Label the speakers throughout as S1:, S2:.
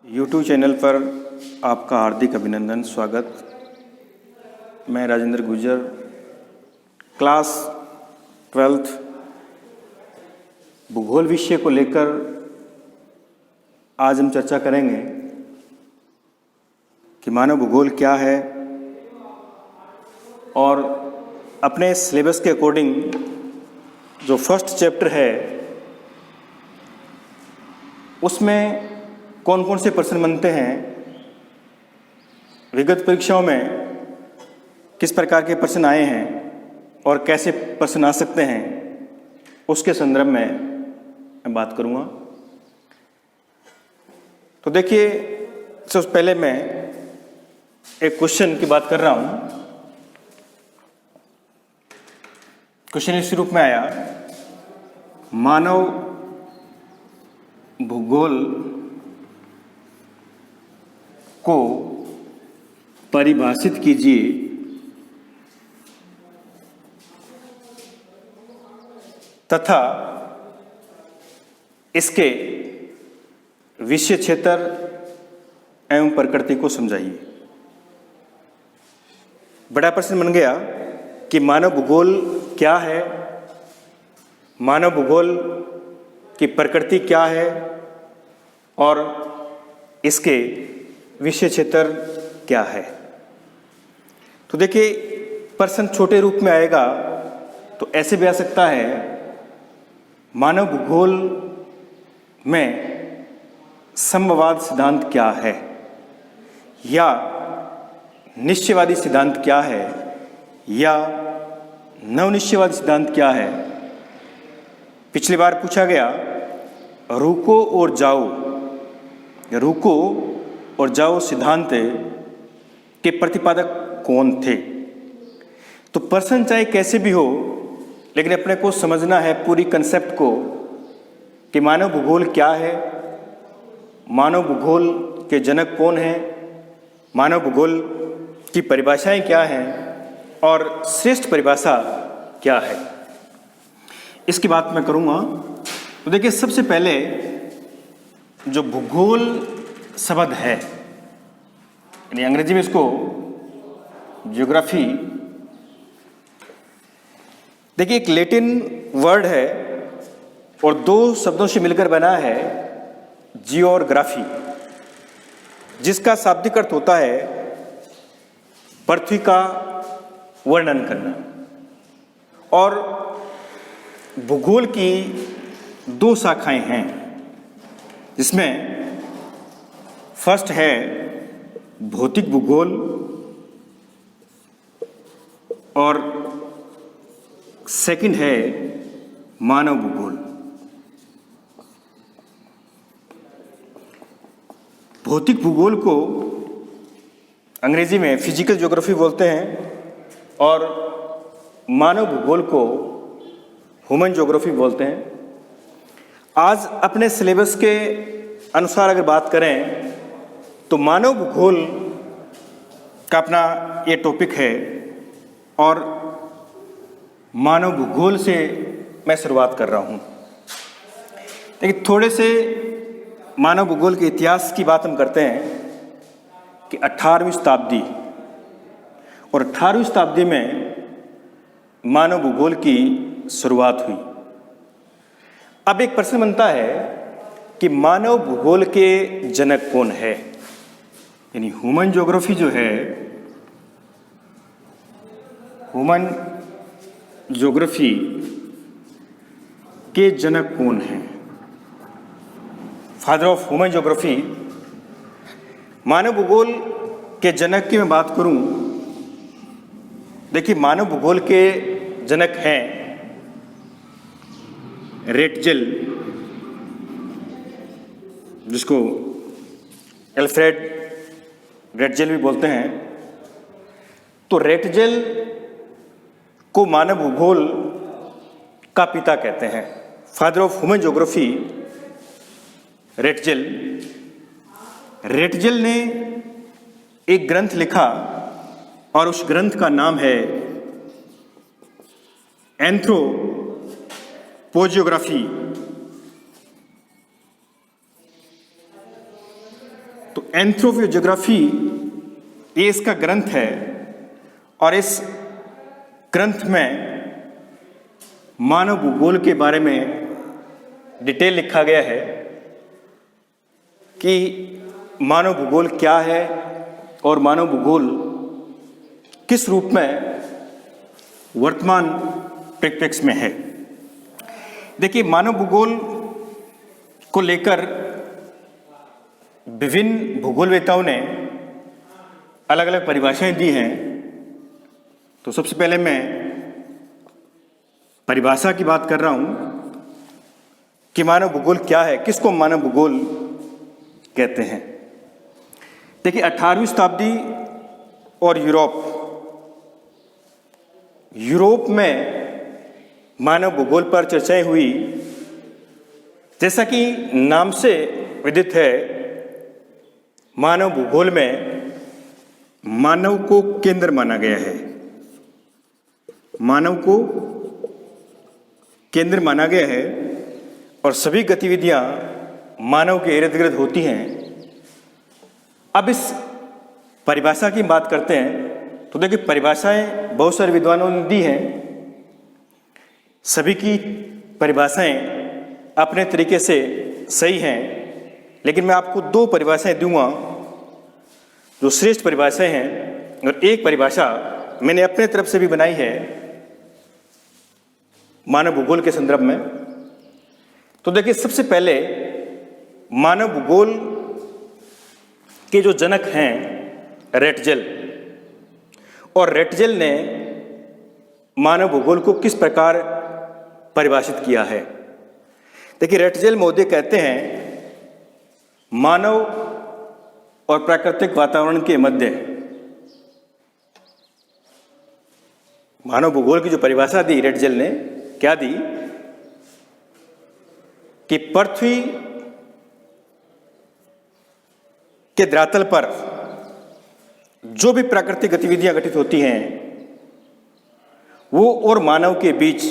S1: YouTube channel पर आपका हार्दिक अभिनंदन, स्वागत। मैं राजेंद्र गुर्जर, क्लास 12th भूगोल विषय को लेकर आज हम चर्चा करेंगे कि मानव भूगोल क्या है और अपने सिलेबस के अकॉर्डिंग जो फर्स्ट चैप्टर है उसमें कौन कौन से प्रश्न बनते हैं, विगत परीक्षाओं में किस प्रकार के प्रश्न आए हैं और कैसे प्रश्न आ सकते हैं, उसके संदर्भ में मैं बात करूंगा। तो देखिए, सबसे पहले मैं एक क्वेश्चन की बात कर रहा हूं। क्वेश्चन इस रूप में आया, मानव भूगोल को परिभाषित कीजिए तथा इसके विषय क्षेत्र एवं प्रकृति को समझाइए। बड़ा प्रश्न बन गया कि मानव भूगोल क्या है, मानव भूगोल की प्रकृति क्या है और इसके विषय क्षेत्र क्या है। तो देखिए, प्रश्न छोटे रूप में आएगा तो ऐसे भी आ सकता है, मानव भूगोल में संभववाद सिद्धांत क्या है या निश्चयवादी सिद्धांत क्या है या नवनिश्चयवादी सिद्धांत क्या है। पिछली बार पूछा गया, रुको और जाओ, रुको और जाओ सिद्धांत के प्रतिपादक कौन थे। तो प्रश्न चाहे कैसे भी हो, लेकिन अपने को समझना है पूरी कंसेप्ट को कि मानव भूगोल क्या है, मानव भूगोल के जनक कौन हैं, मानव भूगोल की परिभाषाएं क्या हैं और श्रेष्ठ परिभाषा क्या है, इसकी बात मैं करूंगा। तो देखिए, सबसे पहले जो भूगोल शब्द है, यानी अंग्रेजी में इसको ज्योग्राफी, देखिए एक लैटिन वर्ड है और दो शब्दों से मिलकर बना है जियो और ग्राफी, जिसका शाब्दिक अर्थ होता है पृथ्वी का वर्णन करना। और भूगोल की दो शाखाएं हैं, जिसमें फर्स्ट है भौतिक भूगोल और सेकंड है मानव भूगोल। भौतिक भूगोल को अंग्रेजी में फिजिकल ज्योग्राफी बोलते हैं और मानव भूगोल को ह्यूमन ज्योग्राफी बोलते हैं। आज अपने सिलेबस के अनुसार अगर बात करें तो मानव भूगोल का अपना ये टॉपिक है और मानव भूगोल से मैं शुरुआत कर रहा हूँ। लेकिन थोड़े से मानव भूगोल के इतिहास की बात हम करते हैं कि 18वीं शताब्दी, और 18वीं शताब्दी में मानव भूगोल की शुरुआत हुई। अब एक प्रश्न बनता है कि मानव भूगोल के जनक कौन है, यानी ह्यूमन ज्योग्राफी जो है, ह्यूमन ज्योग्राफी के जनक कौन है, फादर ऑफ ह्यूमन ज्योग्राफी। मानव भूगोल के जनक की मैं बात करूं, देखिए मानव भूगोल के जनक हैं रेटजेल, जिसको एल्फ्रेड रेटजेल भी बोलते हैं। तो रेटजेल को मानव भूगोल का पिता कहते हैं, father of human geography Ratzel. Ratzel ने एक ग्रंथ लिखा और उस ग्रंथ का नाम है एंथ्रोपोजियोग्राफी। तो एंथ्रोपोजियोग्राफी ये इसका ग्रंथ है और इस ग्रंथ में मानव भूगोल के बारे में डिटेल लिखा गया है कि मानव भूगोल क्या है और मानव भूगोल किस रूप में वर्तमान परिप्रेक्ष्य में है। देखिए, मानव भूगोल को लेकर विभिन्न भूगोलवेताओं ने अलग अलग परिभाषाएं दी हैं। तो सबसे पहले मैं परिभाषा की बात कर रहा हूं कि मानव भूगोल क्या है, किसको मानव भूगोल कहते हैं। देखिए, 18वीं शताब्दी और यूरोप में मानव भूगोल पर चर्चाएं हुई। जैसा कि नाम से विदित है, मानव भूगोल में मानव को केंद्र माना गया है। मानव को केंद्र माना गया है और सभी गतिविधियां मानव के इर्द गिर्द होती हैं। अब इस परिभाषा की बात करते हैं तो देखिए, परिभाषाएं बहुत सारे विद्वानों ने दी हैं। सभी की परिभाषाएं अपने तरीके से सही हैं, लेकिन मैं आपको दो परिभाषाएं दूंगा जो श्रेष्ठ परिभाषाएं हैं, और एक परिभाषा मैंने अपने तरफ से भी बनाई है मानव भूगोल के संदर्भ में। तो देखिए, सबसे पहले मानव भूगोल के जो जनक हैं रेटजेल, और रेटजेल ने मानव भूगोल को किस प्रकार परिभाषित किया है। देखिए, रेटजेल महोदय कहते हैं, मानव और प्राकृतिक वातावरण के मध्य मानव भूगोल की जो परिभाषा दी रेटजेल ने, क्या दी कि पृथ्वी के धरातल पर जो भी प्राकृतिक गतिविधियां घटित होती हैं वो और मानव के बीच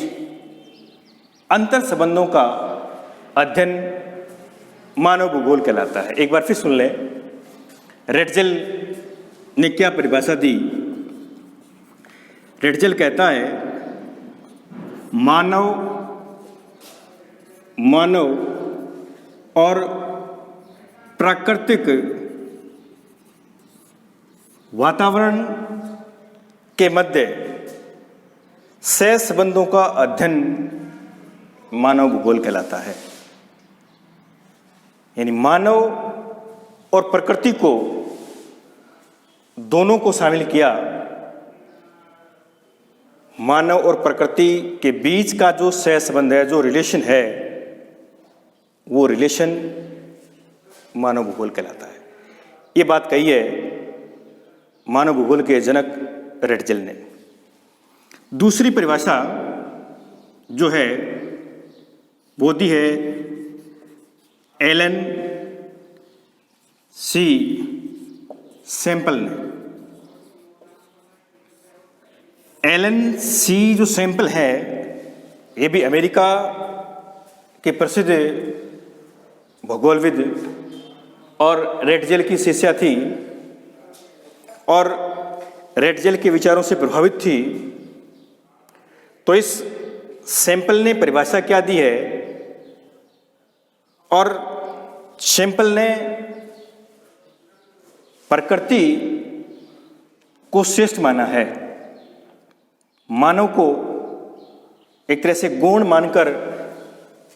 S1: अंतर संबंधों का अध्ययन मानव भूगोल कहलाता है। एक बार फिर सुन लें, रेटजेल ने क्या परिभाषा दी। रेटजेल कहता है, मानव और प्राकृतिक वातावरण के मध्य सह संबंधों का अध्ययन मानव भूगोल कहलाता है। यानी मानव और प्रकृति को, दोनों को शामिल किया। मानव और प्रकृति के बीच का जो सह संबंध है, जो रिलेशन है, वो रिलेशन मानव भूगोल कहलाता है। ये बात कही है मानव भूगोल के जनक रेटजेल ने। दूसरी परिभाषा जो है वो दी है एलन सी सैंपल ने। एलन सी जो सैंपल है, ये भी अमेरिका के प्रसिद्ध भूगोलविद और रेटजेल की शिष्या थी और रेटजेल के विचारों से प्रभावित थी। तो इस सैंपल ने परिभाषा क्या दी है, और सैंपल ने प्रकृति को श्रेष्ठ माना है। मानव को एक तरह से गौण मानकर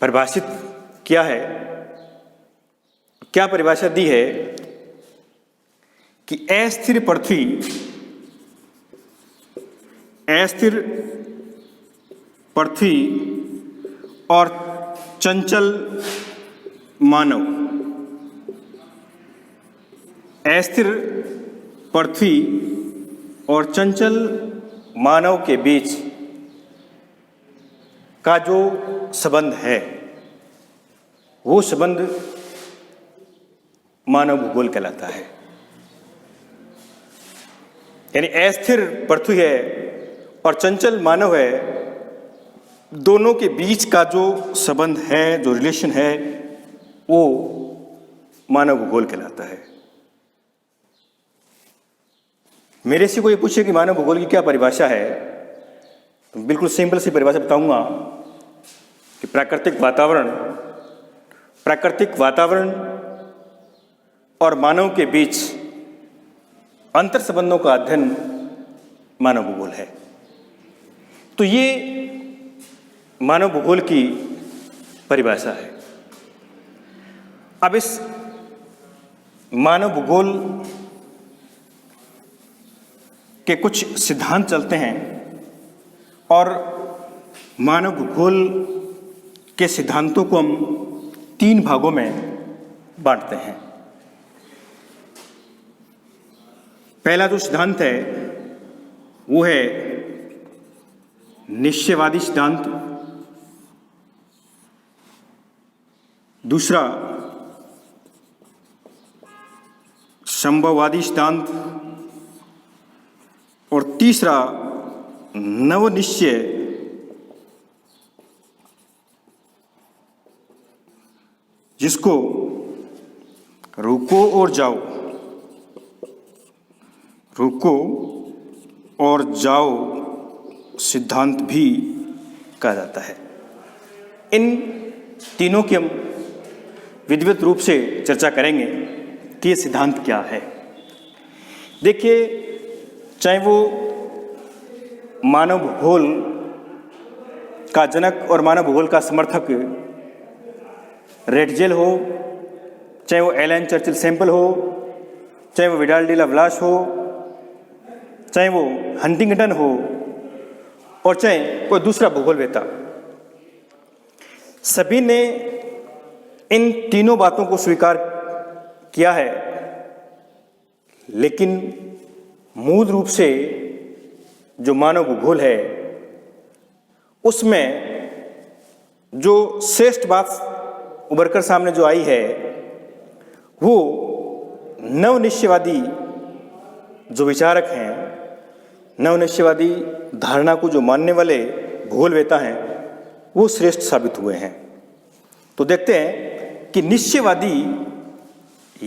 S1: परिभाषित किया है। क्या परिभाषा दी है कि अस्थिर पृथ्वी और चंचल मानव, अस्थिर पृथ्वी और चंचल मानव के बीच का जो संबंध है, वो संबंध मानव भूगोल कहलाता है। यानी अस्थिर पृथ्वी है और चंचल मानव है, दोनों के बीच का जो संबंध है, जो रिलेशन है, वो मानव भूगोल कहलाता है। मेरे से कोई पूछे कि मानव भूगोल की क्या परिभाषा है, तो बिल्कुल सिंपल सी परिभाषा बताऊंगा कि प्राकृतिक वातावरण और मानव के बीच अंतर संबंधों का अध्ययन मानव भूगोल है। तो ये मानव भूगोल की परिभाषा है। अब इस मानव भूगोल के कुछ सिद्धांत चलते हैं और मानव भूगोल के सिद्धांतों को हम 3 भागों में बांटते हैं। पहला जो सिद्धांत है वो है निश्चयवादी सिद्धांत, दूसरा संभववादी सिद्धांत और तीसरा नवनिश्चय जिसको रुको और जाओ सिद्धांत भी कहा जाता है। इन तीनों की हम विधिवत रूप से चर्चा करेंगे कि ये सिद्धांत क्या है। देखिए, चाहे वो मानव भूगोल का जनक और मानव भूगोल का समर्थक रेटजेल हो, चाहे वो एलन चर्चिल सैंपल हो, चाहे वो विडाल डी लाप्लास हो, चाहे वो हंटिंगटन हो और चाहे कोई दूसरा भूगोलवेत्ता, सभी ने इन तीनों बातों को स्वीकार किया है। लेकिन मूल रूप से जो मानव भूगोल है उसमें जो श्रेष्ठ बात उभरकर सामने जो आई है वो नवनिश्चयवादी जो विचारक हैं, नवनिश्चयवादी धारणा को जो मानने वाले भूगोलवेत्ता हैं वो श्रेष्ठ साबित हुए हैं। तो देखते हैं कि निश्चयवादी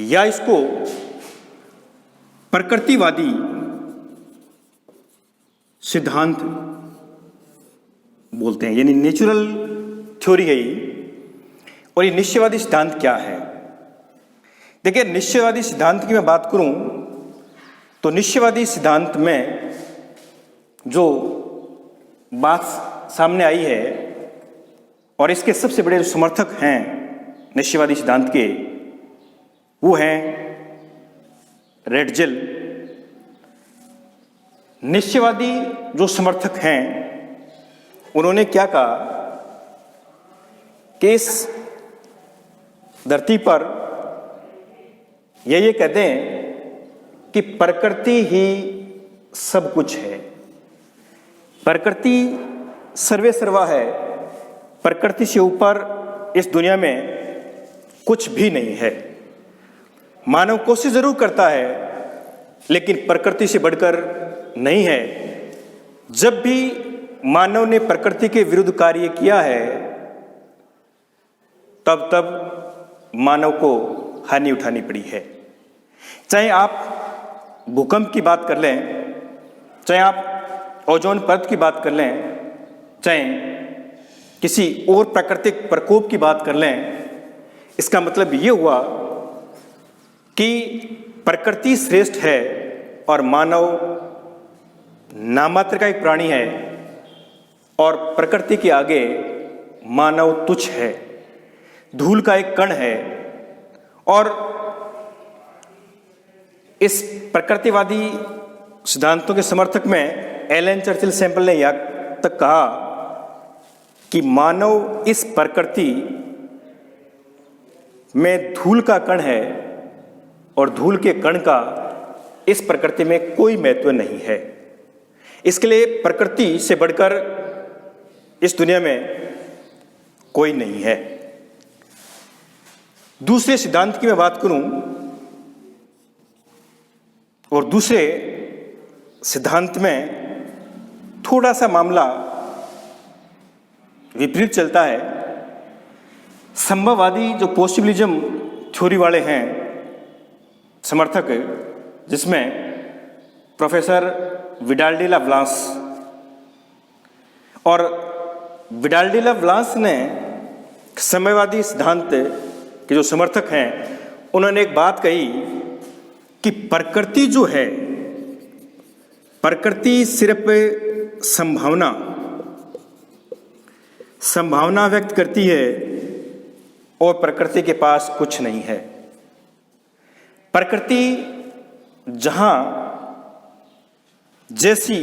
S1: या इसको प्रकृतिवादी सिद्धांत बोलते हैं, यानी नेचुरल थ्योरी है ये। और ये निश्चयवादी सिद्धांत क्या है? देखिए, निश्चयवादी सिद्धांत की मैं बात करूं तो निश्चयवादी सिद्धांत में जो बात सामने आई है और इसके सबसे बड़े जो समर्थक हैं निश्चयवादी सिद्धांत के वो हैं रेटजेल। निश्चयवादी जो समर्थक हैं उन्होंने क्या कहा कि इस धरती पर ये कहते हैं कि प्रकृति ही सब कुछ है, प्रकृति सर्वे सर्वा है, प्रकृति से ऊपर इस दुनिया में कुछ भी नहीं है। मानव कोशिश जरूर करता है लेकिन प्रकृति से बढ़कर नहीं है। जब भी मानव ने प्रकृति के विरुद्ध कार्य किया है तब तब मानव को हानि उठानी पड़ी है। चाहे आप भूकंप की बात कर लें, चाहे आप ओजोन परत की बात कर लें, चाहे किसी और प्राकृतिक प्रकोप की बात कर लें, इसका मतलब ये हुआ कि प्रकृति श्रेष्ठ है और मानव नामात्र का एक प्राणी है और प्रकृति के आगे मानव तुच्छ है, धूल का एक कण है। और इस प्रकृतिवादी सिद्धांतों के समर्थक में एलन चर्चिल सैंपल ने यह तक कहा कि मानव इस प्रकृति में धूल का कण है और धूल के कण का इस प्रकृति में कोई महत्व नहीं है। इसके लिए प्रकृति से बढ़कर इस दुनिया में कोई नहीं है। दूसरे सिद्धांत की मैं बात करूं और दूसरे सिद्धांत में थोड़ा सा मामला विपरीत चलता है। संभववादी जो पॉसिबिलिज्म थ्योरी वाले हैं समर्थक, जिसमें प्रोफेसर विडाल डी ला व्लास। और विडाल डी ला व्लास ने समयवादी सिद्धांत के जो समर्थक हैं उन्होंने एक बात कही कि प्रकृति जो है, प्रकृति सिर्फ संभावना व्यक्त करती है और प्रकृति के पास कुछ नहीं है। प्रकृति जहां जैसी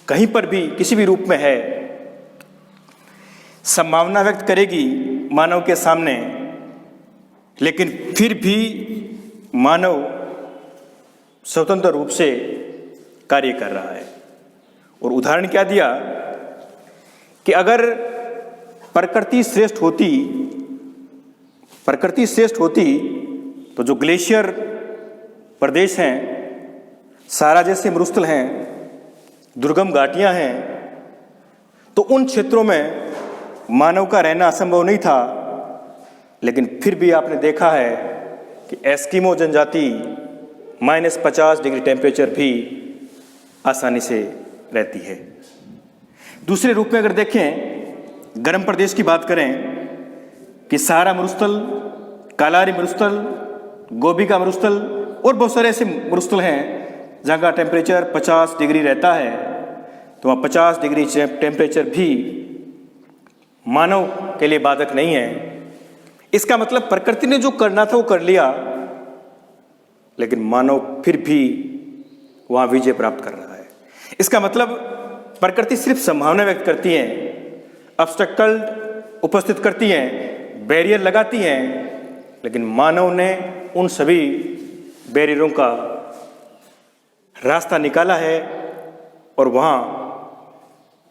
S1: कहीं पर भी किसी भी रूप में है संभावना व्यक्त करेगी मानव के सामने, लेकिन फिर भी मानव स्वतंत्र रूप से कार्य कर रहा है। और उदाहरण क्या दिया कि अगर प्रकृति श्रेष्ठ होती तो जो ग्लेशियर प्रदेश हैं, सारा जैसे मरुस्थल हैं, दुर्गम घाटियां हैं, तो उन क्षेत्रों में मानव का रहना असंभव नहीं था। लेकिन फिर भी आपने देखा है कि एस्किमो जनजाति -50 डिग्री टेम्परेचर भी आसानी से रहती है। दूसरे रूप में अगर देखें, गर्म प्रदेश की बात करें कि सहारा मरुस्थल, कालारी मरुस्थल, गोबी का मरुस्थल और बहुत सारे ऐसे मरुस्थल हैं जहाँ का टेम्परेचर 50 डिग्री रहता है, तो वहाँ 50 डिग्री टेम्परेचर भी मानव के लिए बाधक नहीं है। इसका मतलब प्रकृति ने जो करना था वो कर लिया, लेकिन मानव फिर भी वहाँ विजय प्राप्त कर रहा है। इसका मतलब प्रकृति सिर्फ संभावना व्यक्त करती है, ऑब्स्टेकल उपस्थित करती हैं, बैरियर लगाती हैं, लेकिन मानव ने उन सभी बैरियरों का रास्ता निकाला है और वहाँ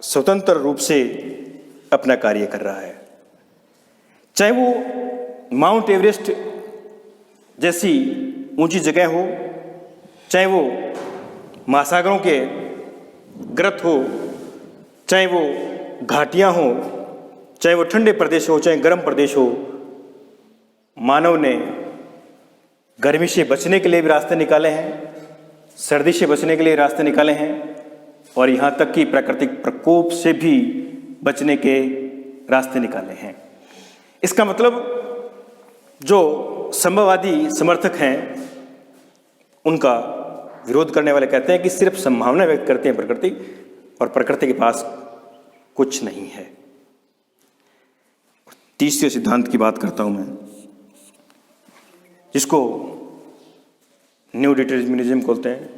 S1: स्वतंत्र रूप से अपना कार्य कर रहा है। चाहे वो माउंट एवरेस्ट जैसी ऊंची जगह हो, चाहे वो महासागरों के ग्रत हो, चाहे वो घाटियां हो, चाहे वो ठंडे प्रदेश हो, चाहे गर्म प्रदेश हो, मानव ने गर्मी से बचने के लिए भी रास्ते निकाले हैं, सर्दी से बचने के लिए रास्ते निकाले हैं, और यहाँ तक कि प्राकृतिक प्रकोप से भी बचने के रास्ते निकाले हैं। इसका मतलब जो संभववादी समर्थक हैं उनका विरोध करने वाले कहते हैं कि सिर्फ संभावना व्यक्त करते हैं प्रकृति, और प्रकृति के पास कुछ नहीं है। तीसरे सिद्धांत की बात करता हूं मैं, जिसको न्यू डिटर्मिनिज्म बोलते हैं,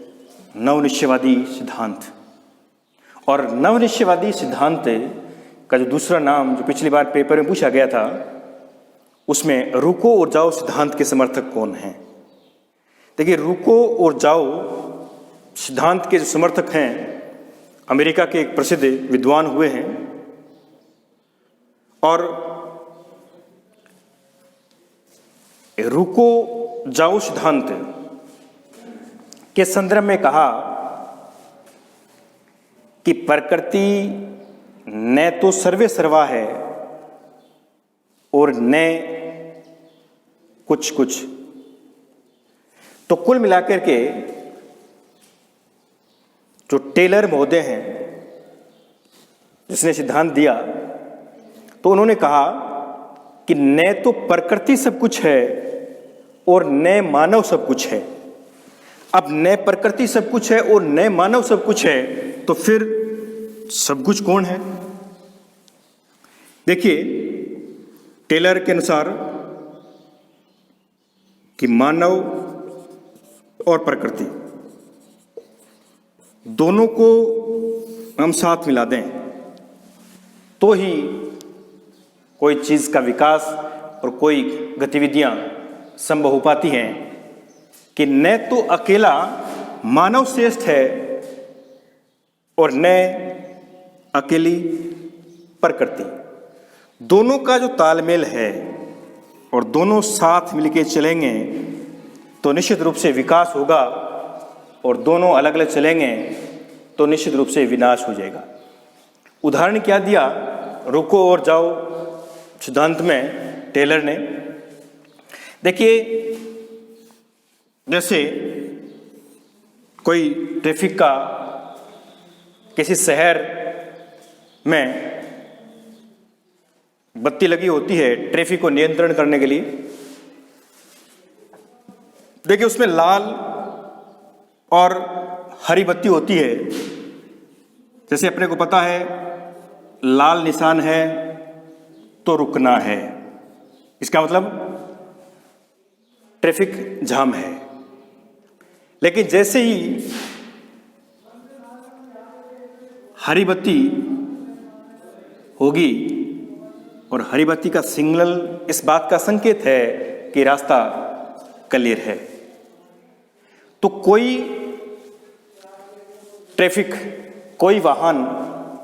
S1: नवनिश्चयवादी सिद्धांत। और नवनिश्चयवादी सिद्धांत का जो दूसरा नाम जो पिछली बार पेपर में पूछा गया था, उसमें रुको और जाओ सिद्धांत के समर्थक कौन हैं। देखिए, रुको और जाओ सिद्धांत के जो समर्थक हैं अमेरिका के एक प्रसिद्ध विद्वान हुए हैं, और रुको जाओ सिद्धांत के संदर्भ में कहा कि प्रकृति न तो सर्वे सर्वा है और न कुछ कुछ। तो कुल मिलाकर के जो टेलर महोदय हैं जिसने सिद्धांत दिया, तो उन्होंने कहा कि न तो प्रकृति सब कुछ है और न मानव सब कुछ है। अब न प्रकृति सब कुछ है और न मानव सब कुछ है, तो फिर सब कुछ कौन है? देखिए, टेलर के अनुसार कि मानव और प्रकृति दोनों को हम साथ मिला दें तो ही कोई चीज का विकास और कोई गतिविधियां संभव हो पाती हैं, कि न तो अकेला मानव श्रेष्ठ है और न अकेली प्रकृति। दोनों का जो तालमेल है और दोनों साथ मिलके चलेंगे तो निश्चित रूप से विकास होगा, और दोनों अलग अलग चलेंगे तो निश्चित रूप से विनाश हो जाएगा। उदाहरण क्या दिया रुको और जाओ सिद्धांत में टेलर ने? देखिए, जैसे कोई ट्रैफिक का किसी शहर में बत्ती लगी होती है ट्रैफिक को नियंत्रण करने के लिए। देखिए उसमें लाल और हरी बत्ती होती है। जैसे अपने को पता है लाल निशान है तो रुकना है, इसका मतलब ट्रैफिक जाम है। लेकिन जैसे ही हरी बत्ती होगी और हरी बत्ती का सिग्नल इस बात का संकेत है कि रास्ता क्लियर है, तो कोई ट्रैफिक, कोई वाहन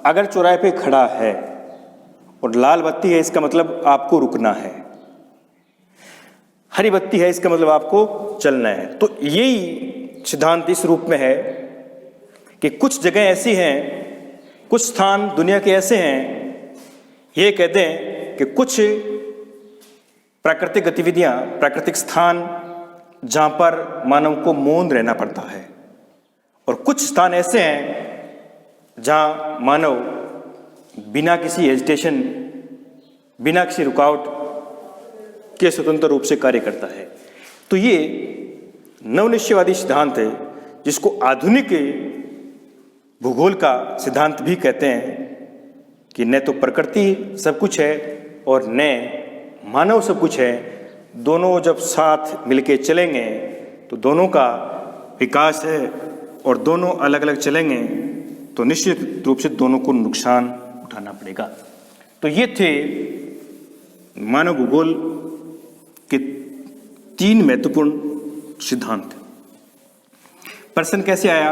S1: अगर चौराहे पे खड़ा है और लाल बत्ती है इसका मतलब आपको रुकना है, हरी बत्ती है इसका मतलब आपको चलना है। तो यही सिद्धांत इस रूप में है कि कुछ जगह ऐसी हैं, कुछ स्थान दुनिया के ऐसे हैं, ये कहते हैं कि कुछ प्राकृतिक गतिविधियां, प्राकृतिक स्थान जहां पर मानव को मौन रहना पड़ता है, और कुछ स्थान ऐसे हैं जहां मानव बिना किसी हेजिटेशन, बिना किसी रुकावट के स्वतंत्र रूप से कार्य करता है। तो ये नवनिश्चयवादी सिद्धांत है जिसको आधुनिक भूगोल का सिद्धांत भी कहते हैं कि न तो प्रकृति सब कुछ है और न मानव सब कुछ है। दोनों जब साथ मिलके चलेंगे तो दोनों का विकास है, और दोनों अलग अलग चलेंगे तो निश्चित रूप से दोनों को नुकसान उठाना पड़ेगा। तो ये थे मानव भूगोल के 3 महत्वपूर्ण सिद्धांत। प्रश्न कैसे आया?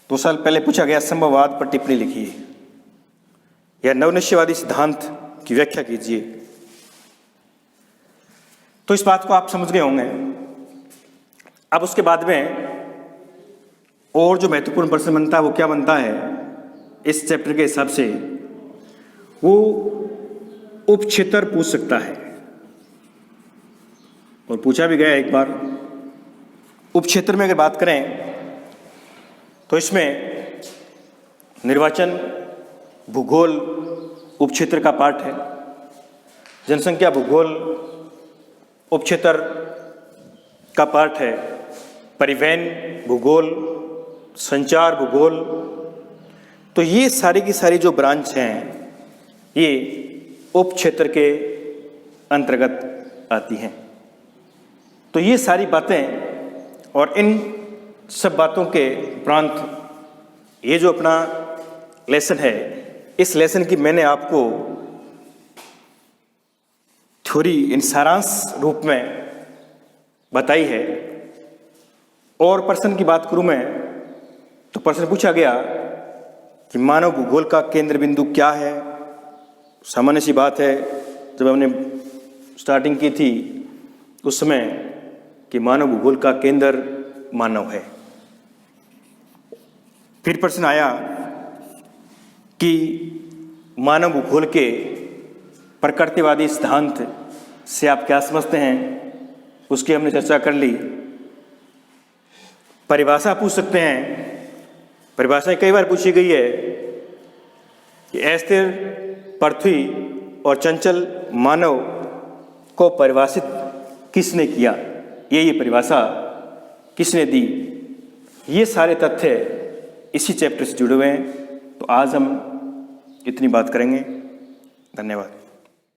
S1: 2 साल पहले पूछा गया संभववाद पर टिप्पणी लिखिए या नवनिश्चयवादी सिद्धांत की व्याख्या कीजिए। तो इस बात को आप समझ गए होंगे। अब उसके बाद में और जो महत्वपूर्ण प्रश्न बनता है वो क्या बनता है इस चैप्टर के हिसाब से, वो उपक्षेत्र पूछ सकता है, और पूछा भी गया एक बार। उपक्षेत्र में अगर बात करें तो इसमें निर्वाचन, भूगोल उपक्षेत्र का पार्ट है, जनसंख्या भूगोल उपक्षेत्र का पार्ट है, परिवहन भूगोल, संचार भूगोल। तो ये सारी की सारी जो ब्रांच हैं ये उपक्षेत्र के अंतर्गत आती हैं। तो ये सारी बातें, और इन सब बातों के उपरांत ये जो अपना लेसन है, इस लेसन की मैंने आपको थ्योरी इन सारांश रूप में बताई है। और प्रश्न की बात करूं मैं तो प्रश्न पूछा गया कि मानव भूगोल का केंद्र बिंदु क्या है। सामान्य सी बात है, जब हमने स्टार्टिंग की थी उस समय कि मानव भूगोल का केंद्र मानव है। फिर प्रश्न आया कि मानव भूगोल के प्रकृतिवादी सिद्धांत से आप क्या समझते हैं, उसकी हमने चर्चा कर ली। परिभाषा पूछ सकते हैं, परिभाषा कई बार पूछी गई है कि अस्थिर पृथ्वी और चंचल मानव को परिभाषित किसने किया, ये परिभाषा किसने दी। ये सारे तथ्य इसी चैप्टर से जुड़े हुए हैं। तो आज हम इतनी बात करेंगे। धन्यवाद।